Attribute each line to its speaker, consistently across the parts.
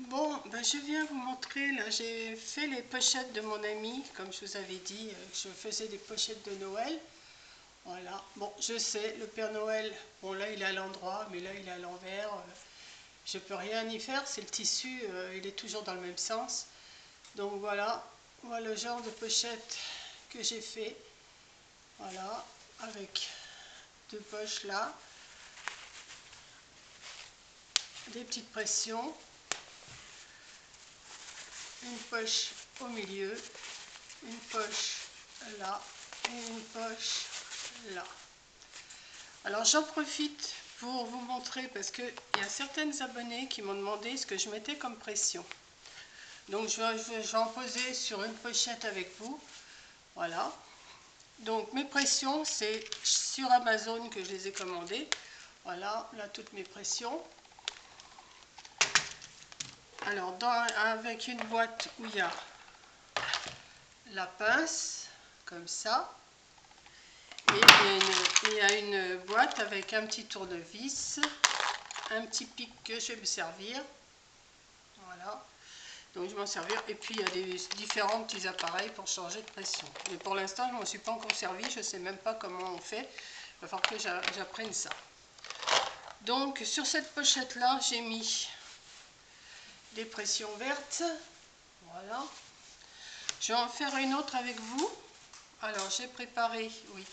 Speaker 1: Bon, ben je viens vous montrer, là j'ai fait les pochettes de mon ami, comme je vous avais dit, je faisais des pochettes de Noël. Voilà, bon je sais, le Père Noël, bon là il est à l'endroit, mais là il est à l'envers. Je peux rien y faire, c'est le tissu, il est toujours dans le même sens. Donc voilà, voilà le genre de pochette que j'ai fait. Voilà, avec deux poches là, des petites pressions, une poche au milieu, une poche là et une poche là. Alors j'en profite pour vous montrer parce qu'il y a certaines abonnées qui m'ont demandé ce que je mettais comme pression. Donc je vais en poser sur une pochette avec vous. Voilà. Donc mes pressions, c'est sur Amazon que je les ai commandées. Voilà, là toutes mes pressions. Alors avec une boîte où il y a la pince, comme ça. Et il y a une boîte avec un petit tournevis, un petit pic que je vais me servir. Voilà. Donc je vais m'en servir. Et puis il y a des différents petits appareils pour changer de pression. Mais pour l'instant, je ne m'en suis pas encore servi. Je ne sais même pas comment on fait. Il va falloir que j'apprenne ça. Donc sur cette pochette-là, j'ai mis des pressions vertes. Voilà. Je vais en faire une autre avec vous. Alors j'ai préparé, oui,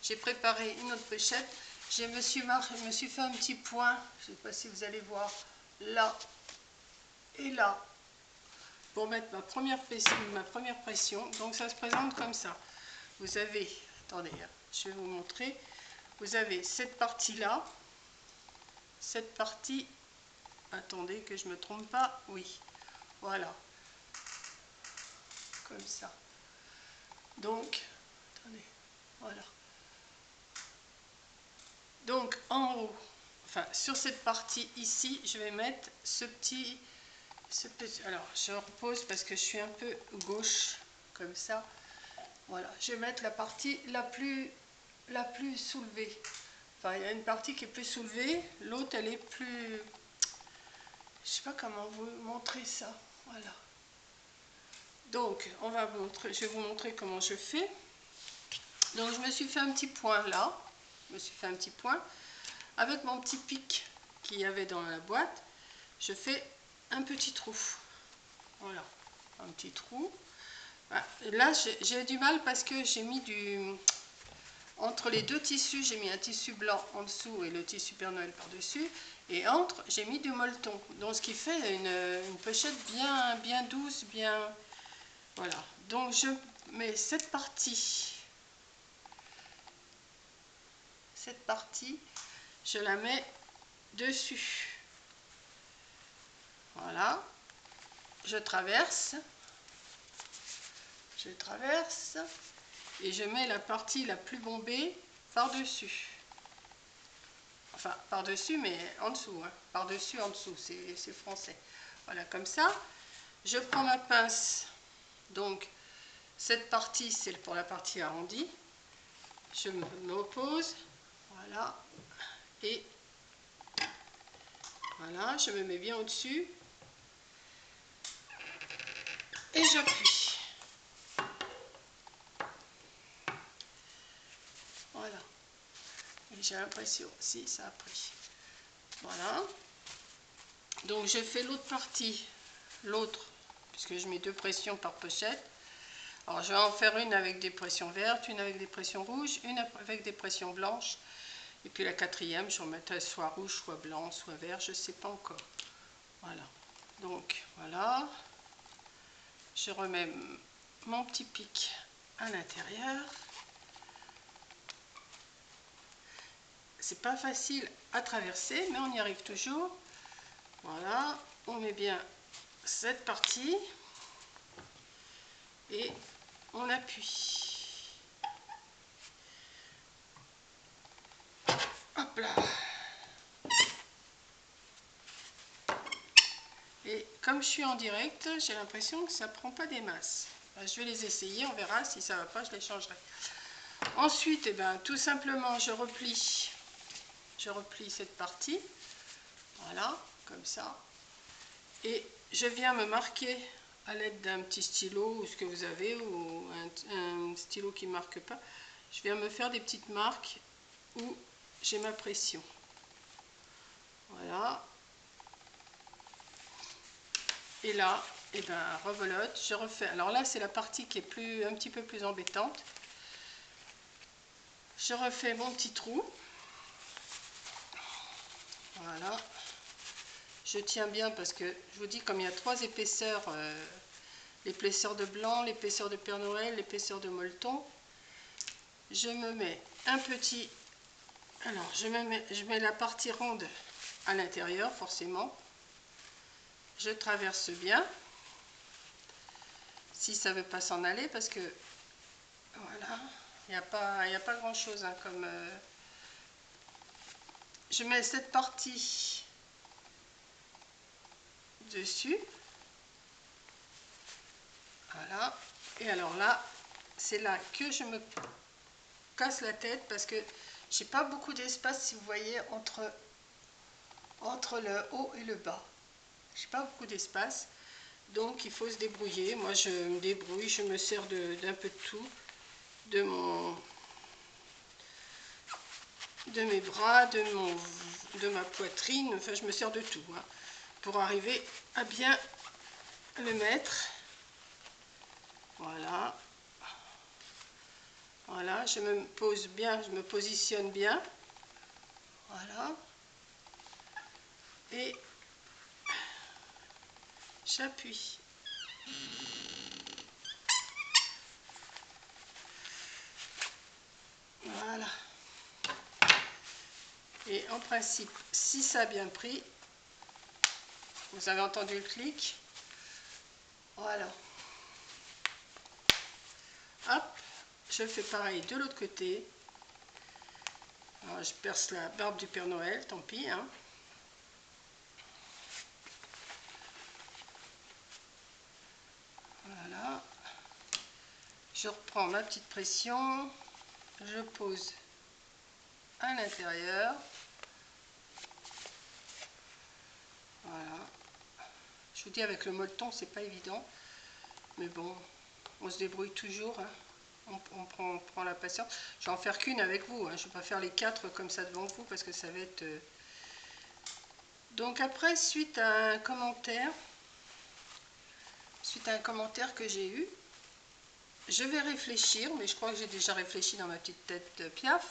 Speaker 1: j'ai préparé une autre pochette. Je me suis fait un petit point, je ne sais pas si vous allez voir, là et là, pour mettre ma première pression. Donc ça se présente comme ça. Vous avez, attendez, je vais vous montrer. Vous avez cette partie-là, cette partie, attendez que je ne me trompe pas, oui, voilà, comme ça. Donc, attendez, voilà. Donc en haut, enfin sur cette partie ici, je vais mettre ce petit, alors je repose parce que je suis un peu gauche, comme ça. Voilà, je vais mettre la partie la plus soulevée. Enfin, il y a une partie qui est plus soulevée, l'autre elle est plus, je sais pas comment vous montrer ça. Voilà. Donc je vais vous montrer comment je fais. Donc je me suis fait un petit point là, je me suis fait un petit point. Avec mon petit pic qu'il y avait dans la boîte, je fais un petit trou. Voilà, un petit trou. Voilà. Là, j'ai du mal parce que j'ai mis entre les deux tissus, j'ai mis un tissu blanc en dessous et le tissu Père Noël par-dessus. Et entre, j'ai mis du molleton. Donc, ce qui fait une pochette bien douce, bien... Voilà. Donc, je mets cette partie, je la mets dessus. Voilà. Je traverse et je mets la partie la plus bombée par-dessus. Enfin, par-dessus, mais en dessous. Hein. Par-dessus, en dessous, c'est français. Voilà, comme ça. Je prends ma pince. Donc, cette partie, c'est pour la partie arrondie. Je m'oppose. Voilà. Et voilà, je me mets bien au-dessus. Et j'appuie. Voilà. Et j'ai l'impression, si, ça a pris. Voilà. Donc, je fais l'autre partie. L'autre, puisque je mets deux pressions par pochette. Alors je vais en faire une avec des pressions vertes, une avec des pressions rouges, une avec des pressions blanches. Et puis la quatrième, je vais en mettre soit rouge, soit blanc, soit vert, je ne sais pas encore. Voilà. Donc voilà. Je remets mon petit pic à l'intérieur. C'est pas facile à traverser, mais on y arrive toujours. Voilà. On met bien cette partie. Et on appuie. Hop là. Et comme je suis en direct, j'ai l'impression que ça ne prend pas des masses. Je vais les essayer, on verra. Si ça ne va pas, je les changerai. Ensuite, eh ben, tout simplement, je replie cette partie. Voilà, comme ça. Et je viens me marquer à l'aide d'un petit stylo ou ce que vous avez, ou un stylo qui ne marque pas. Je viens me faire des petites marques où j'ai ma pression. Voilà. Et là, et ben rebelote, je refais. Alors là, c'est la partie qui est un petit peu plus embêtante. Je refais mon petit trou. Voilà. Je tiens bien parce que je vous dis, comme il y a 3 épaisseurs, l'épaisseur de blanc, l'épaisseur de Père Noël, l'épaisseur de molleton, je me mets un petit... Alors, je mets la partie ronde à l'intérieur, forcément. Je traverse bien. Si ça ne veut pas s'en aller, parce que, voilà, il n'y a pas grand-chose, hein, comme... je mets cette partie dessus. Voilà. Et alors là, c'est là que je me casse la tête parce que j'ai pas beaucoup d'espace, si vous voyez, entre le haut et le bas. J'ai pas beaucoup d'espace, donc il faut se débrouiller. Moi, je me débrouille, je me sers d'un peu de tout, de mes bras, de ma poitrine, enfin, je me sers de tout, hein, pour arriver à bien le mettre. Voilà. Voilà, je me pose bien, je me positionne bien. Voilà. Et j'appuie. Voilà. Et en principe, si ça a bien pris, vous avez entendu le clic. Voilà. Hop, je fais pareil de l'autre côté. Alors, je perce la barbe du Père Noël, tant pis, hein. Voilà. Je reprends ma petite pression. Je pose à l'intérieur. Voilà. Je vous dis, avec le molleton, c'est pas évident. Mais bon, on se débrouille toujours, hein. On prend la patience. Je vais en faire qu'une avec vous, hein. Je ne vais pas faire les 4 comme ça devant vous parce que ça va être... Donc après, suite à un commentaire que j'ai eu, je vais réfléchir, mais je crois que j'ai déjà réfléchi dans ma petite tête Piaf,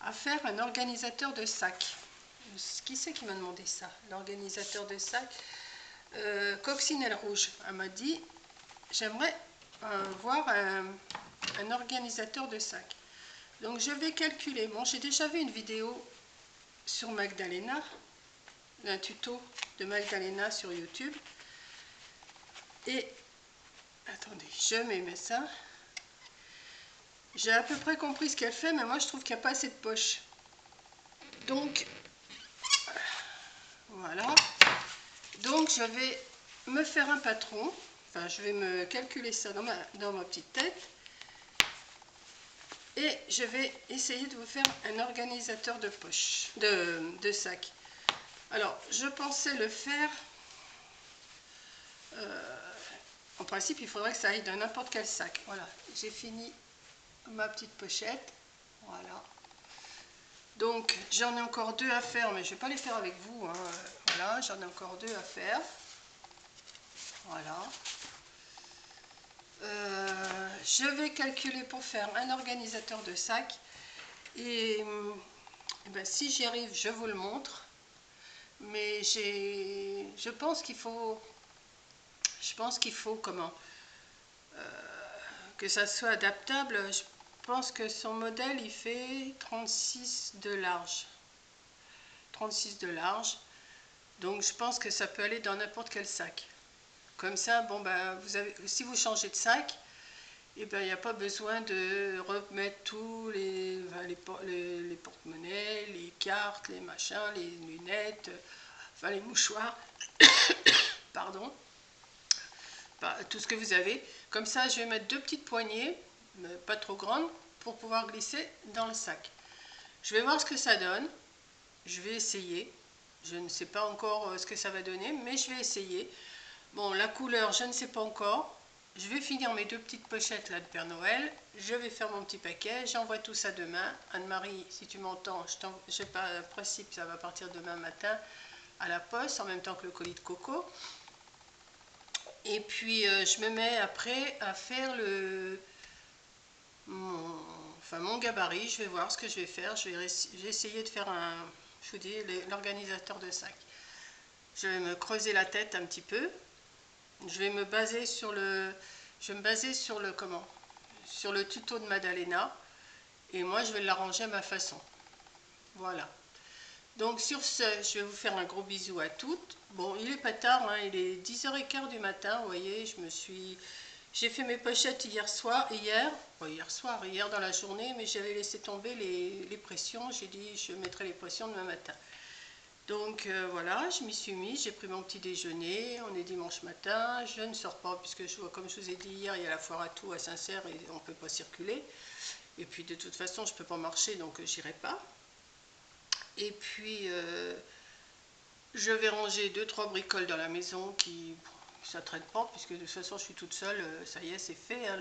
Speaker 1: à faire un organisateur de sac. Qui c'est qui m'a demandé ça? L'organisateur de sac, Coccinelle Rouge. Elle m'a dit, j'aimerais voir un organisateur de sac. Donc je vais calculer. Bon, j'ai déjà vu une vidéo sur Magdalena, un tuto de Magdalena sur YouTube. Et attendez, je mets ça. J'ai à peu près compris ce qu'elle fait, mais moi je trouve qu'il n'y a pas assez de poche. Donc voilà. Donc je vais me faire un patron. Enfin, je vais me calculer ça dans ma petite tête. Et je vais essayer de vous faire un organisateur de poche, de sac. Alors, je pensais le faire... en principe, il faudrait que ça aille dans n'importe quel sac. Voilà, j'ai fini ma petite pochette. Voilà. Donc, j'en ai encore 2 à faire, mais je ne vais pas les faire avec vous, hein. Voilà, j'en ai encore 2 à faire. Voilà. Je vais calculer pour faire un organisateur de sac. Et ben, si j'y arrive, je vous le montre. Mais je pense qu'il faut... comment que ça soit adaptable. Je pense que son modèle, il fait 36 de large. 36 de large. Donc je pense que ça peut aller dans n'importe quel sac. Comme ça, bon ben, si vous changez de sac, et ben, il n'y a pas besoin de remettre tous les porte-monnaies, les cartes, les machins, les lunettes, enfin les mouchoirs, pardon, tout ce que vous avez. Comme ça, je vais mettre 2 petites poignées, mais pas trop grandes, pour pouvoir glisser dans le sac. Je vais voir ce que ça donne. Je vais essayer. Je ne sais pas encore ce que ça va donner, mais je vais essayer. Bon, la couleur, je ne sais pas encore. Je vais finir mes 2 petites pochettes là de Père Noël. Je vais faire mon petit paquet. J'envoie tout ça demain. Anne-Marie, si tu m'entends, je sais pas, en principe, ça va partir demain matin à la poste, en même temps que le colis de coco. Et puis, je me mets après à faire mon gabarit. Je vais voir ce que je vais faire. Je vais essayer de faire je vous dis, l'organisateur de sac. Je vais me creuser la tête un petit peu. Je vais me baser sur sur le tuto de Madalena, et moi je vais l'arranger à ma façon. Voilà. Donc sur ce, je vais vous faire un gros bisou à toutes. Bon, il est pas tard, hein, il est 10h15 du matin, vous voyez, j'ai fait mes pochettes hier dans la journée, mais j'avais laissé tomber les pressions. J'ai dit je mettrai les pressions demain matin. Donc voilà, je m'y suis mise, j'ai pris mon petit déjeuner, on est dimanche matin, je ne sors pas puisque comme je vous ai dit hier, il y a la foire à tout à Saint-Cerf et on ne peut pas circuler. Et puis de toute façon, je ne peux pas marcher, donc j'irai pas. Et puis je vais ranger 2-3 bricoles dans la maison ça ne traîne pas puisque de toute façon je suis toute seule, ça y est, c'est fait, hein,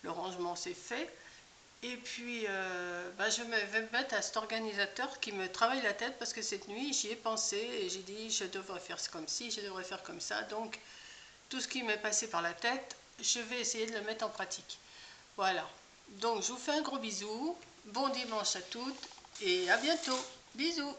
Speaker 1: le rangement c'est fait. Et puis, je vais me mettre à cet organisateur qui me travaille la tête parce que cette nuit, j'y ai pensé et j'ai dit je devrais faire comme ci, je devrais faire comme ça. Donc, tout ce qui m'est passé par la tête, je vais essayer de le mettre en pratique. Voilà. Donc, je vous fais un gros bisou. Bon dimanche à toutes et à bientôt. Bisous.